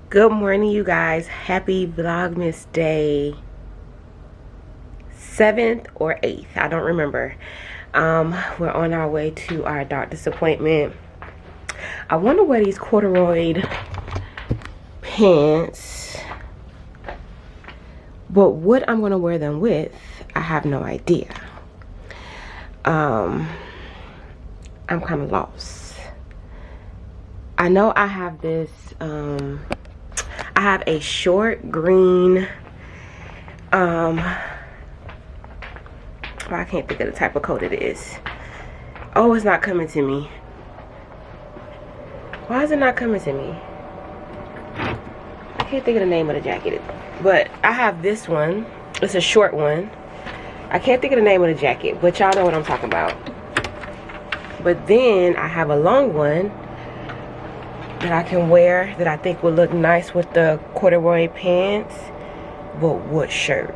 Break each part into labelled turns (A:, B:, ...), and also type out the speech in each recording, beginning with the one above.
A: Good morning, you guys. Happy Vlogmas Day 7th or 8th. I don't remember. We're on our way to our doctor's appointment. I want to wear these corduroy pants, but what I'm going to wear them with, I have no idea. I'm kind of lost. I know I have this, I have a short green, I can't think of the type of coat it is. Oh, it's not coming to me. Why is it not coming to me? I can't think of the name of the jacket. But I have this one. It's a short one. I can't think of the name of the jacket, but y'all know what I'm talking about. But then I have a long one that I can wear that I think will look nice with the corduroy pants. But what shirt?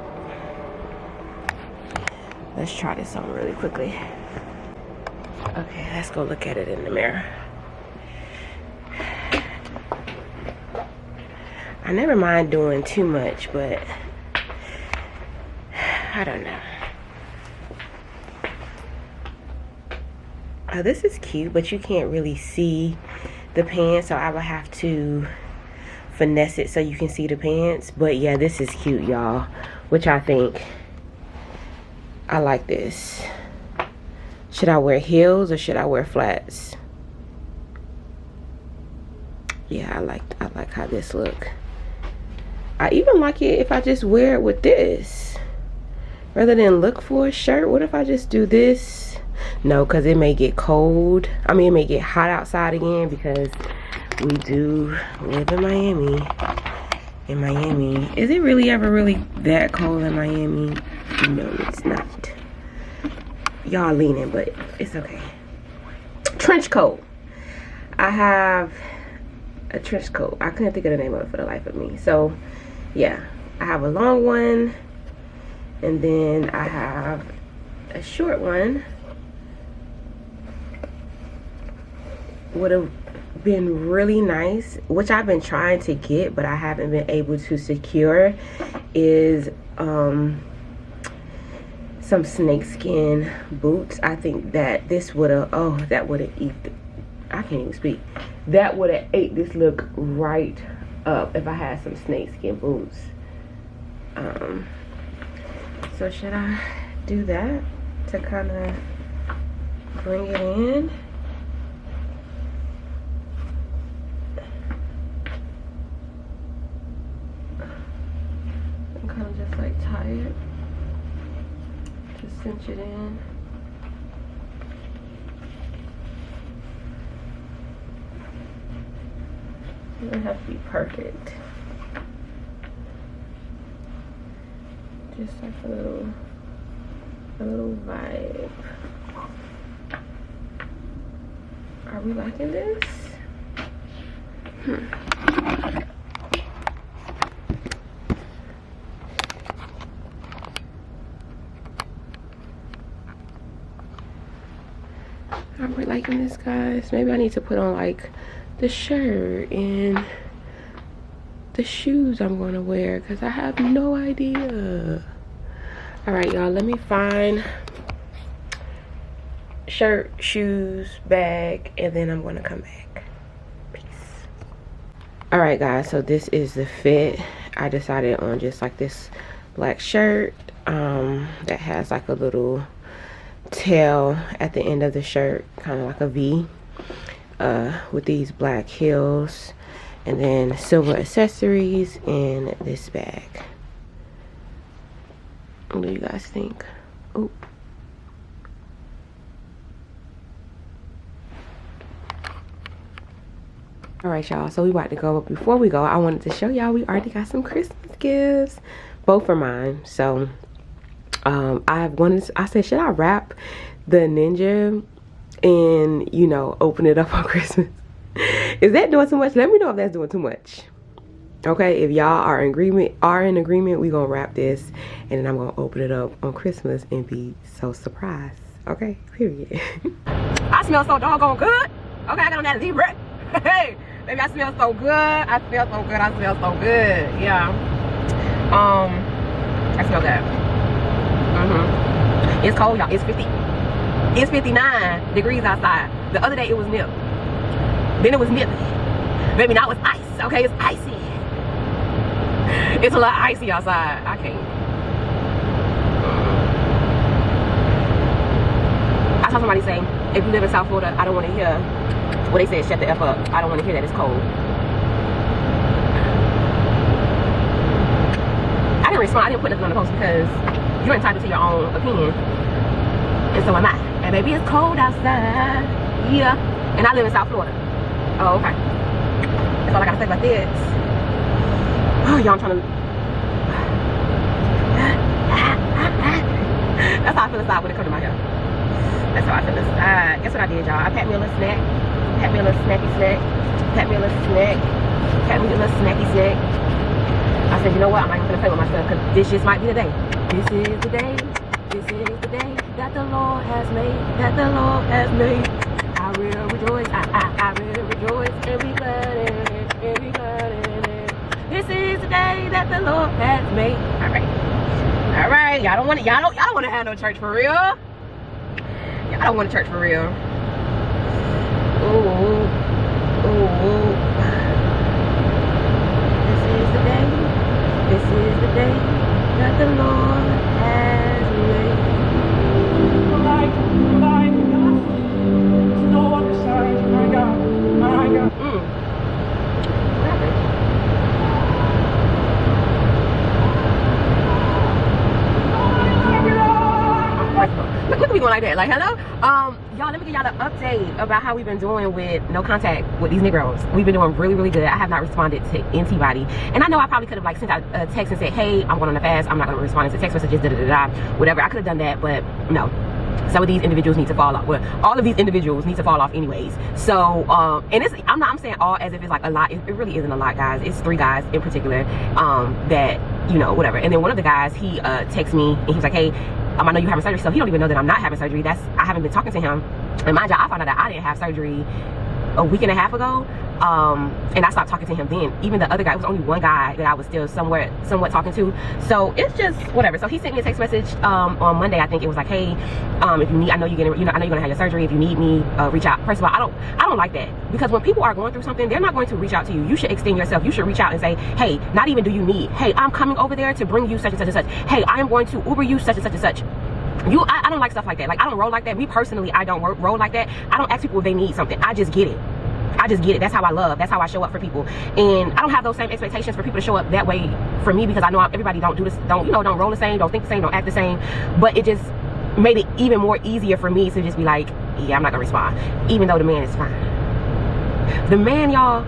A: Let's try this on really quickly. Okay, let's go look at it in the mirror. I never mind doing too much, but I don't know. Oh, this is cute, but you can't really see the pants, so I would have to finesse it so you can see the pants. But yeah, this is cute, y'all. Which I think I like this. Should I wear heels or should I wear flats? Yeah, I like how this look. I even like it if I just wear it with this rather than look for a shirt. What if I just do this? No, because it may get cold. I mean, it may get hot outside again because we do live in Miami. In Miami, is it really ever really that cold in Miami? No, it's not. Y'all leaning, but it's okay. Trench coat. I have a trench coat. I couldn't think of the name of it for the life of me. So yeah, I have a long one, and then I have a short one. Would have been really nice, which I've been trying to get but I haven't been able to secure, is some snakeskin boots. I think that this would have, oh, that would have I can't even speak. That would have ate this look right up if I had some snakeskin boots. So should I do that to kind of bring it in? And kind of just like tie it to cinch it in. It doesn't have to be perfect. Just like a little vibe. Are we liking this? Are we liking this, guys? Maybe I need to put on like the shirt and the shoes I'm going to wear because I have no idea. All right, y'all, let me find shirt, shoes, bag, and then I'm going to come back. Peace. All right, guys, so this is the fit. I decided on just like this black shirt that has like a little tail at the end of the shirt, kind of like a V, with these black heels and then silver accessories in this bag. What do you guys think? Ooh. All right, y'all, so we about to go, but before we go, I wanted to show y'all we already got some Christmas gifts. Both are mine. So I said, should I wrap the ninja and, you know, open it up on Christmas? Is that doing too much? Let me know if that's doing too much. Okay, if y'all are in agreement, we gonna wrap this and then I'm gonna open it up on Christmas and be so surprised. Okay, period. I smell so doggone good. Okay, I got on that Libra. Hey, Baby, I smell so good. I smell so good. I smell so good. Yeah. I smell good. It's cold, y'all. It's 50. It's 59 degrees outside. The other day it was nip. Then it was nippy. Baby, now it's ice. Okay, it's icy. It's a lot icy outside. I can't. I saw somebody say, if you live in South Florida, I don't want to hear what they said, shut the F up. I don't want to hear that it's cold. I didn't respond. I didn't put nothing on the post because you're entitled to your own opinion. And so am I. And baby, it's cold outside. Yeah. And I live in South Florida. Oh, okay. That's all I gotta say about this. Oh, y'all, I'm trying to... That's how I feel inside when it comes to my hair. That's how I feel inside. Guess what I did, y'all? I packed me a little snack. Packed me a little snacky snack. Packed me a little snack. Packed me a little snacky snack. I said, you know what? I'm not even gonna play with myself because this just might be the day. This is the day. This is the day that the Lord has made. That the Lord has made. I will rejoice. I will rejoice and be glad in it. And be glad in it. This is the day that the Lord has made. All right. All right. Y'all don't want to. Y'all don't want to have no church for real. Y'all don't want church for real. Ooh. Ooh. This is the day. This is the day that the Lord has made.
B: No other side, my God, my God.
A: What happened? Look at me going like that. Like, hello? Y'all, let me give y'all an update about how we've been doing with no contact with these Negroes. We've been doing really, really good. I have not responded to anybody. And I know I probably could have like sent out a text and said, hey, I'm going on a fast. I'm not going to respond to text messages, whatever. I could have done that, but no. Some of these individuals need to fall off. Well, all of these individuals need to fall off anyways. So, and it's, I'm saying all as if it's like a lot. It really isn't a lot, guys. It's 3 guys in particular that, you know, whatever. And then one of the guys, he texted me and he was like, hey, I know you having surgery. So he don't even know that I'm not having surgery. I haven't been talking to him. And mind you, I found out that I didn't have surgery a week and a half ago. And I stopped talking to him then. Even the other guy, it was only one guy that I was still somewhat talking to. So it's just whatever. So he sent me a text message on Monday. I think it was like, hey, if you need, I know you're gonna have your surgery. If you need me, reach out. First of all, I don't like that, because when people are going through something, they're not going to reach out to you. You should extend yourself. You should reach out and say, hey, not even do you need, hey, I'm coming over there to bring you such and such and such. Hey, I am going to Uber you such and such and such. I don't like stuff like that. Like, I don't roll like that. Me personally, I don't roll like that. I don't ask people if they need something. I just get it. I just get it. That's how I love. That's how I show up for people. And I don't have those same expectations for people to show up that way for me, because I know everybody don't do this, don't roll the same, don't think the same, don't act the same. But it just made it even more easier for me to just be like, yeah, I'm not gonna respond, even though the man is fine. The man, y'all,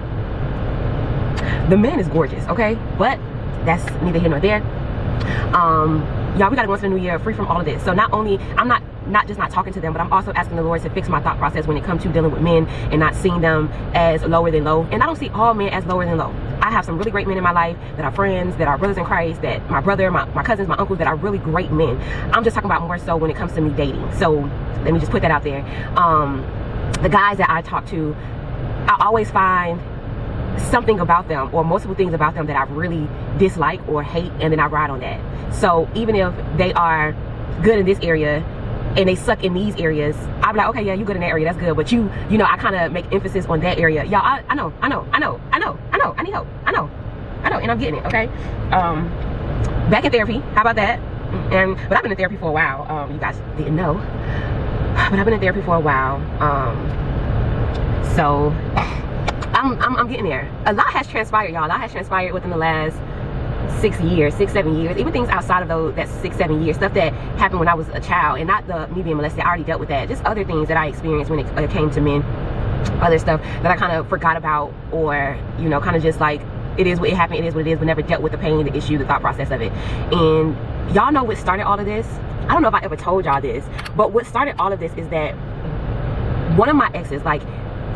A: the man is gorgeous, okay? But that's neither here nor there. Y'all, we gotta go into the new year free from all of this. So not only, I'm not just not talking to them, but I'm also asking the Lord to fix my thought process when it comes to dealing with men and not seeing them as lower than low. And I don't see all men as lower than low. I have some really great men in my life that are friends, that are brothers in Christ, that my brother, my cousins, my uncles, that are really great men. I'm just talking about more so when it comes to me dating. So let me just put that out there. The guys that I talk to, I always find something about them or multiple things about them that I really dislike or hate, and then I ride on that. So even if they are good in this area and they suck in these areas, I'll be like, okay, yeah, you good in that area, that's good, but you know, I kind of make emphasis on that area. Y'all, I know, I need help, I know, and I'm getting it, okay? Back in therapy, how about that? But I've been in therapy for a while. You guys didn't know, but I've been in therapy for a while. So I'm getting there. A lot has transpired, y'all. A lot has transpired within the last 6 years, 6-7 years, even things outside of those, that 6-7 years, stuff that happened when I was a child, and not me being molested. I already dealt with that. Just other things that I experienced when it came to men, other stuff that I kind of forgot about, or, you know, kind of just like, it is what it happened, it is what it is, but never dealt with the pain, the issue, the thought process of it. And y'all know what started all of this? I don't know if I ever told y'all this, but what started all of this is that one of my exes, like,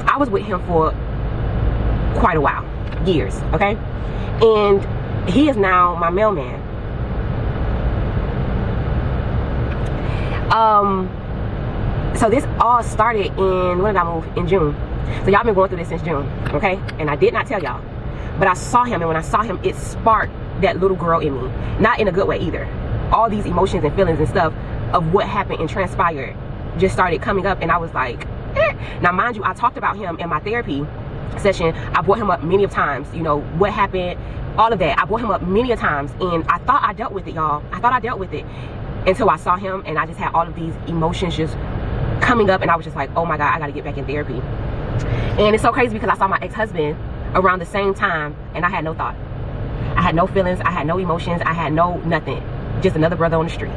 A: I was with him for quite a while, years, okay? And he is now my mailman. So this all started in, when did I move? In June. So y'all been going through this since June, okay? And I did not tell y'all. But I saw him, and when I saw him, it sparked that little girl in me. Not in a good way either. All these emotions and feelings and stuff of what happened and transpired just started coming up, and I was like, eh. Now mind you, I talked about him in my therapy session. I brought him up many of times, you know, what happened, all of that. I brought him up many of times, and I thought I dealt with it, y'all. I thought I dealt with it until I saw him, and I just had all of these emotions just coming up, and I was just like, oh my God, I gotta get back in therapy. And it's so crazy because I saw my ex-husband around the same time, and I had no thought. I had no feelings, I had no emotions, I had no nothing. Just another brother on the street.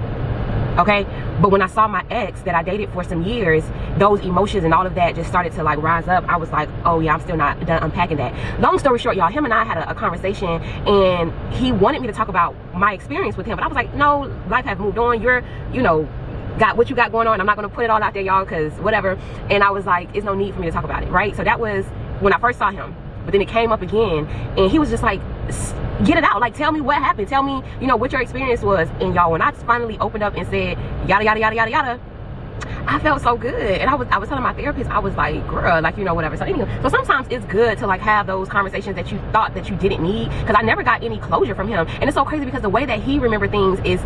A: Okay? But when I saw my ex that I dated for some years, those emotions and all of that just started to like rise up. I was like, oh yeah, I'm still not done unpacking that. Long story short, y'all, him and I had a conversation, and he wanted me to talk about my experience with him, but I was like, no, life has moved on. You're, you know, got what you got going on. I'm not gonna put it all out there, y'all, because whatever. And I was like, it's no need for me to talk about it, right? So that was when I first saw him. But then it came up again, and he was just like, get it out, like tell me what happened, tell me, you know, what your experience was. And y'all, when I finally opened up and said yada yada yada yada yada, I felt so good. And I was telling my therapist, I was like, girl, like, you know, whatever. So anyway, so sometimes it's good to like have those conversations that you thought that you didn't need, because I never got any closure from him. And it's so crazy because the way that he remembered things is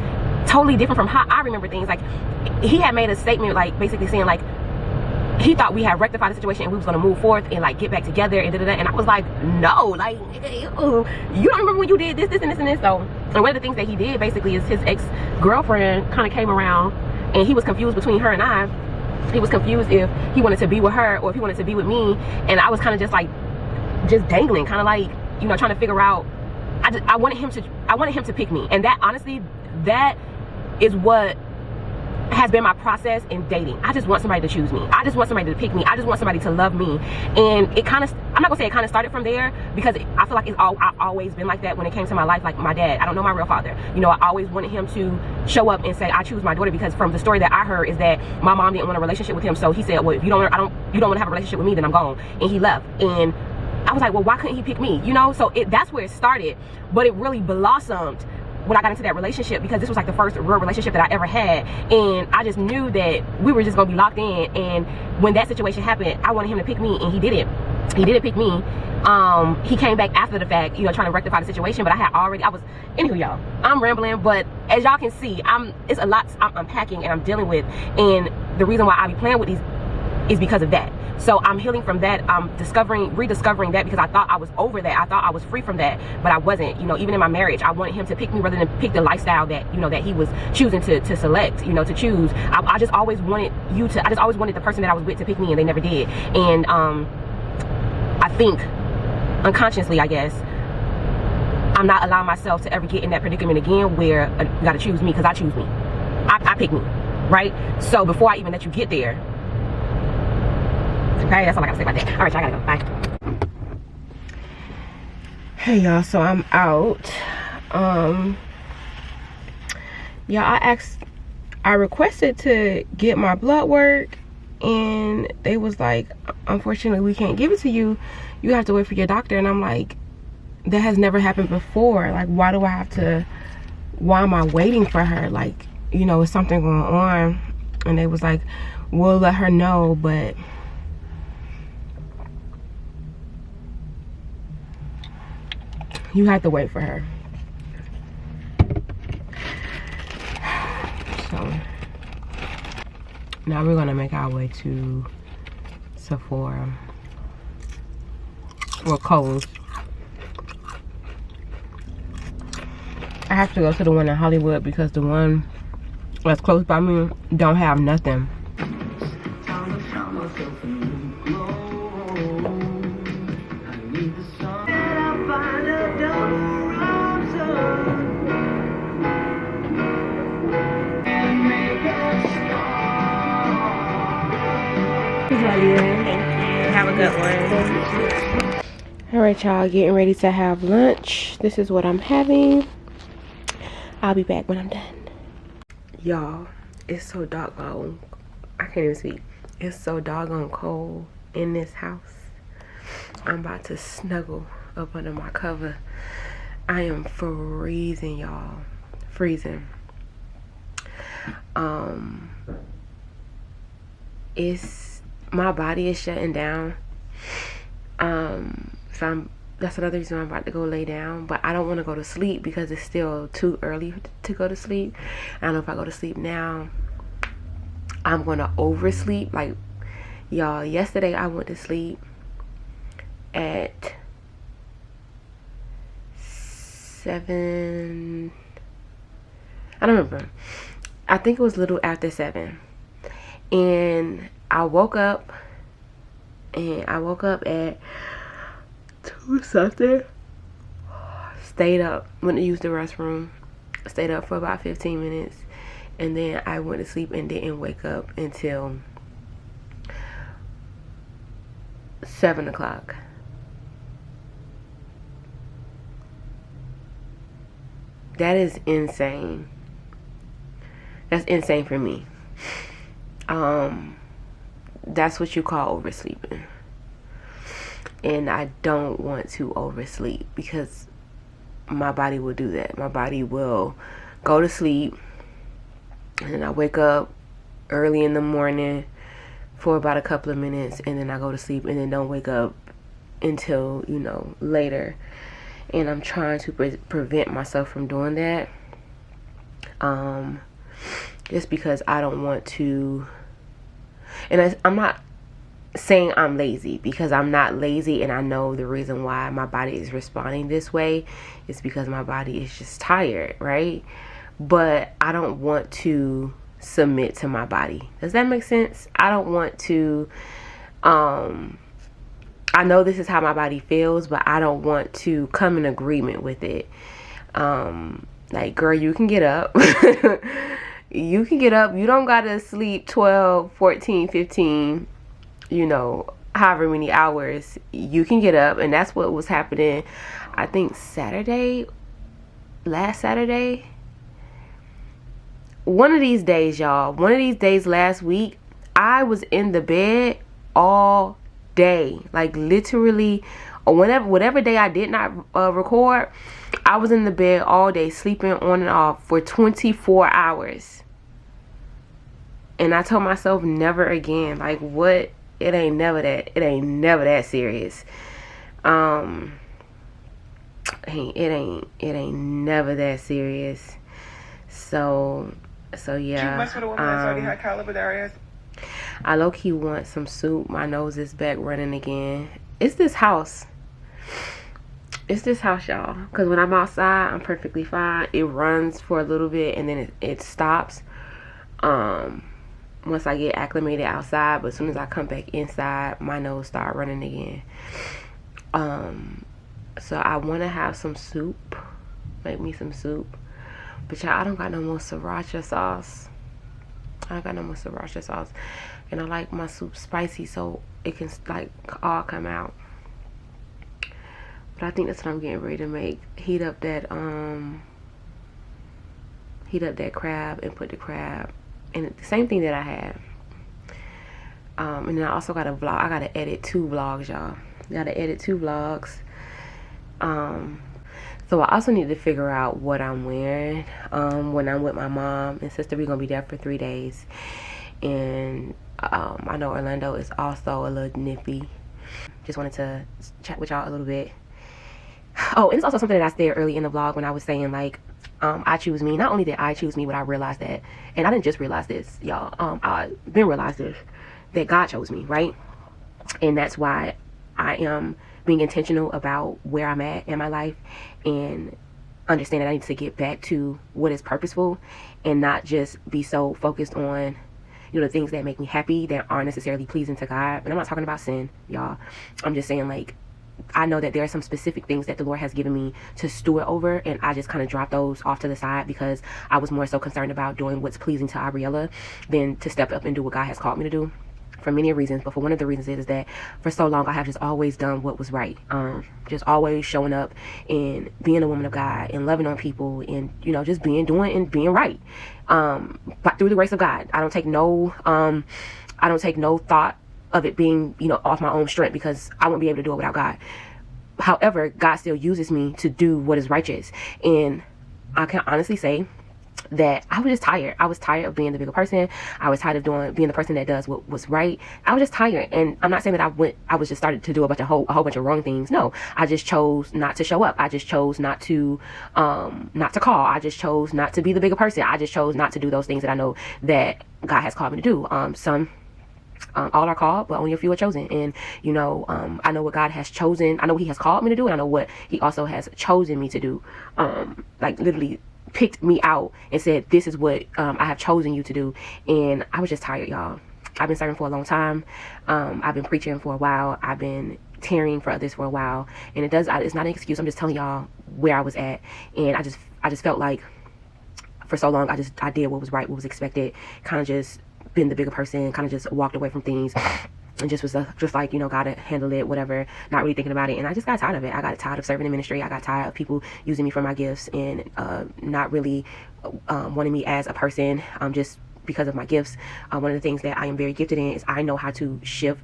A: totally different from how I remember things. Like, he had made a statement like basically saying like he thought we had rectified the situation and we was gonna move forth and like get back together and da-da-da. And I was like, no, like, you don't remember when you did this, this, and this, and this. So, and one of the things that he did basically is his ex-girlfriend kind of came around, and he was confused between her and I. He was confused if he wanted to be with her or if he wanted to be with me. And I was kind of just like, just dangling, kind of like, you know, trying to figure out. I wanted him to pick me. And that, honestly, that is what has been my process in dating. I just want somebody to choose me. I just want somebody to pick me. I just want somebody to love me. And it kind of, I'm not gonna say it kind of started from there, because I feel like I've always been like that when it came to my life. Like my dad, I don't know my real father. You know, I always wanted him to show up and say, I choose my daughter, because from the story that I heard is that my mom didn't want a relationship with him. So he said, well, if you don't want to have a relationship with me, then I'm gone. And he left. And I was like, well, why couldn't he pick me? You know, so that's where it started. But it really blossomed when I got into that relationship, because this was like the first real relationship that I ever had, and I just knew that we were just gonna be locked in. And when that situation happened, I wanted him to pick me, and he didn't pick me. He came back after the fact, you know, trying to rectify the situation, but anywho, y'all, I'm rambling, but as y'all can see, it's a lot I'm unpacking and I'm dealing with, and the reason why I be playing with these is because of that. So I'm healing from that. I'm rediscovering that, because I thought I was over that. I thought I was free from that, but I wasn't. You know, even in my marriage, I wanted him to pick me rather than pick the lifestyle that, you know, that he was choosing to select, you know, to choose. I just always wanted the person that I was with to pick me, and they never did. And I think unconsciously, I guess, I'm not allowing myself to ever get in that predicament again where you gotta choose me, because I choose me. I pick me, right? So before I even let you get there, okay, that's all I gotta say about that. All right, y'all, I gotta go. Bye. Hey, y'all, so I'm out. Yeah, I requested to get my blood work, and they was like, unfortunately, we can't give it to you. You have to wait for your doctor. And I'm like, that has never happened before. Like, why am I waiting for her? Like, you know, is something going on? And they was like, we'll let her know, but you have to wait for her. So now we're gonna make our way to Sephora. Well, Kohl's. I have to go to the one in Hollywood because the one that's close by me don't have nothing. Have a good one. All right, y'all, getting ready to have lunch. This is what I'm having. I'll be back when I'm done. Y'all, it's so doggone, I can't even speak. It's so doggone cold in this house. I'm about to snuggle up under my cover. I am freezing, y'all. Freezing. my body is shutting down. So that's another reason I'm about to go lay down, but I don't want to go to sleep because it's still too early to go to sleep. I don't know if I go to sleep now, I'm going to oversleep. Like, y'all, yesterday I went to sleep at 7, I don't remember. I think it was a little after 7. And I woke up at 2 something. Stayed up, went to use the restroom, stayed up for about 15 minutes, and then I went to sleep and didn't wake up until 7 o'clock. That is insane. That's insane for me. That's what you call oversleeping. And I don't want to oversleep because my body will do that. My body will go to sleep and then I wake up early in the morning for about a couple of minutes and then I go to sleep and then don't wake up until, you know, later. And I'm trying to prevent myself from doing that. Just because I don't want to, and I'm not saying I'm lazy, because I'm not lazy, and I know the reason why my body is responding this way is because my body is just tired, right? But I don't want to submit to my body. Does that make sense? I don't want to, I know this is how my body feels, but I don't want to come in agreement with it. Like, girl, you can get up. You can get up. You don't gotta sleep 12, 14, 15, you know, however many hours. You can get up. And that's what was happening, I think last Saturday. One of these days, y'all, one of these days last week, I was in the bed all day. Like, literally, whatever day I did not record, I was in the bed all day, sleeping on and off for 24 hours. And I told myself, never again. Like, what? It ain't never that serious. It ain't never that serious. So yeah.
B: You mess with a woman that's already high caliber their ass.
A: I low-key want some soup. My nose is back running again. It's this house, y'all. Because when I'm outside, I'm perfectly fine. It runs for a little bit and then it stops. Once I get acclimated outside, but as soon as I come back inside, my nose start running again. So I want to have some soup. Make me some soup. But y'all, I don't got no more sriracha sauce. And I like my soup spicy so it can, like, all come out. But I think that's what I'm getting ready to make. Heat up that crab and put the crab in the same thing that I had. And then I also got a vlog. I gotta edit 2 vlogs, y'all. Gotta edit 2 vlogs. So I also need to figure out what I'm wearing when I'm with my mom and sister. We're gonna be there for 3 days. And I know Orlando is also a little nippy. Just wanted to chat with y'all a little bit. Oh, and it's also something that I said early in the vlog when I was saying, like, I choose me. Not only did I choose me, but I realized that, and I didn't just realize this, y'all. I've been realized this, that God chose me, right? And that's why I am being intentional about where I'm at in my life and understand that I need to get back to what is purposeful and not just be so focused on, you know, the things that make me happy that aren't necessarily pleasing to God. And I'm not talking about sin, y'all. I'm just saying, like, I know that there are some specific things that the Lord has given me to steward over, and I just kind of dropped those off to the side because I was more so concerned about doing what's pleasing to Ariella than to step up and do what God has called me to do, for many reasons. But for one of the reasons is that for so long I have just always done what was right, just always showing up and being a woman of God and loving on people and, you know, just being right, but through the grace of God. I don't take no thought of it being, you know, off my own strength, because I won't be able to do it without God. However, God still uses me to do what is righteous, and I can honestly say that I was just tired. I was tired of being the bigger person. I was tired of being the person that does what was right. I was just tired. And I'm not saying that I was just started to do a whole bunch of wrong things. No, I just chose not to show up. I just chose not to call. I just chose not to be the bigger person. I just chose not to do those things that I know that God has called me to do. All are called, but only a few are chosen. And you know, I know what God has chosen. I know what He has called me to do, and I know what He also has chosen me to do. Like literally picked me out and said, this is what I have chosen you to do. And I was just tired, y'all. I've been serving for a long time. I've been preaching for a while. I've been tearing for others for a while, and it's not an excuse. I'm just telling y'all where I was at. And I just felt like for so long I did what was right, what was expected, kind of just been the bigger person, kind of just walked away from things and just was just like, you know, gotta handle it, whatever, not really thinking about it. And I just got tired of it. I got tired of serving in ministry. I got tired of people using me for my gifts and not really wanting me as a person just because of my gifts. One of the things that I am very gifted in is I know how to shift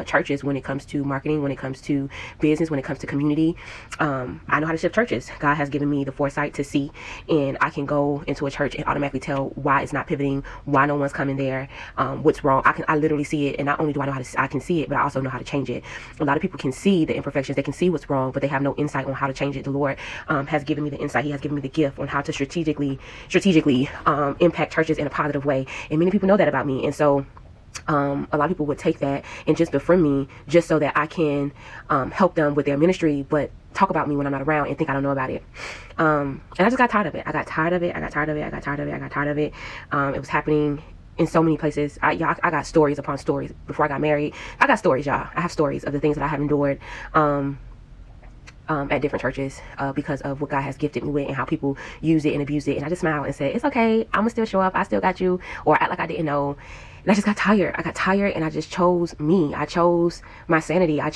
A: churches when it comes to marketing, when it comes to business, when it comes to community. I know how to shift churches. God has given me the foresight to see, and I can go into a church and automatically tell why it's not pivoting, why no one's coming there, what's wrong. I literally see it, and not only do I know how to, I can see it, but I also know how to change it. A lot of people can see the imperfections, they can see what's wrong, but they have no insight on how to change it. The Lord has given me the insight. He has given me the gift on how to strategically impact churches in a positive way, and many people know that about me. And so a lot of people would take that and just befriend me just so that I can help them with their ministry, but talk about me when I'm not around and think I don't know about it. And I just got tired of it. I got tired of it. It was happening in so many places. I got stories upon stories. Before I got married, I got stories, y'all. I have stories of the things that I have endured at different churches because of what God has gifted me with and how people use it and abuse it. And I just smiled and said, it's okay, I'm gonna still show up, I still got you, or act like I didn't know. And I just got tired. I got tired, and I just chose me. I chose my sanity. But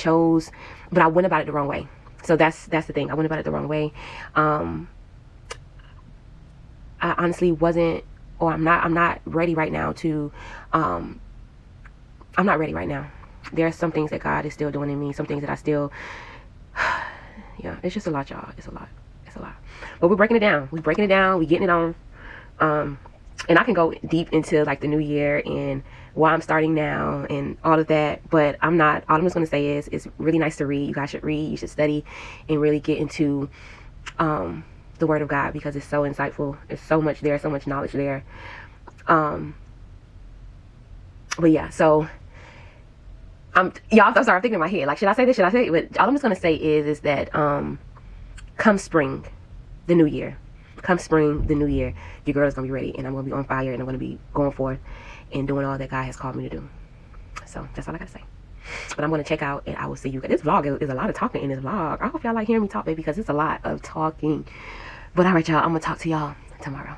A: I went about it the wrong way. So that's the thing. I went about it the wrong way. I honestly wasn't, or I'm not ready right now to, I'm not ready right now. There are some things that God is still doing in me, some things that I still, yeah, it's just a lot, y'all. It's a lot. But we're breaking it down. We're getting it on. And I can go deep into like the new year and why I'm starting now and all of that, but all I'm just going to say is it's really nice to read. You guys should read, you should study and really get into the Word of God, because it's so insightful. There's so much there, so much knowledge there. But yeah, so y'all, I'm sorry, I'm thinking in my head, like, should I say this? But all I'm just going to say is that come spring, the new year, your girl is going to be ready, and I'm going to be on fire, and I'm going to be going forth and doing all that God has called me to do. So that's all I got to say. But I'm going to check out, and I will see you guys. This vlog is a lot of talking in this vlog. I hope y'all like hearing me talk, baby, because it's a lot of talking. But all right, y'all, I'm going to talk to y'all tomorrow.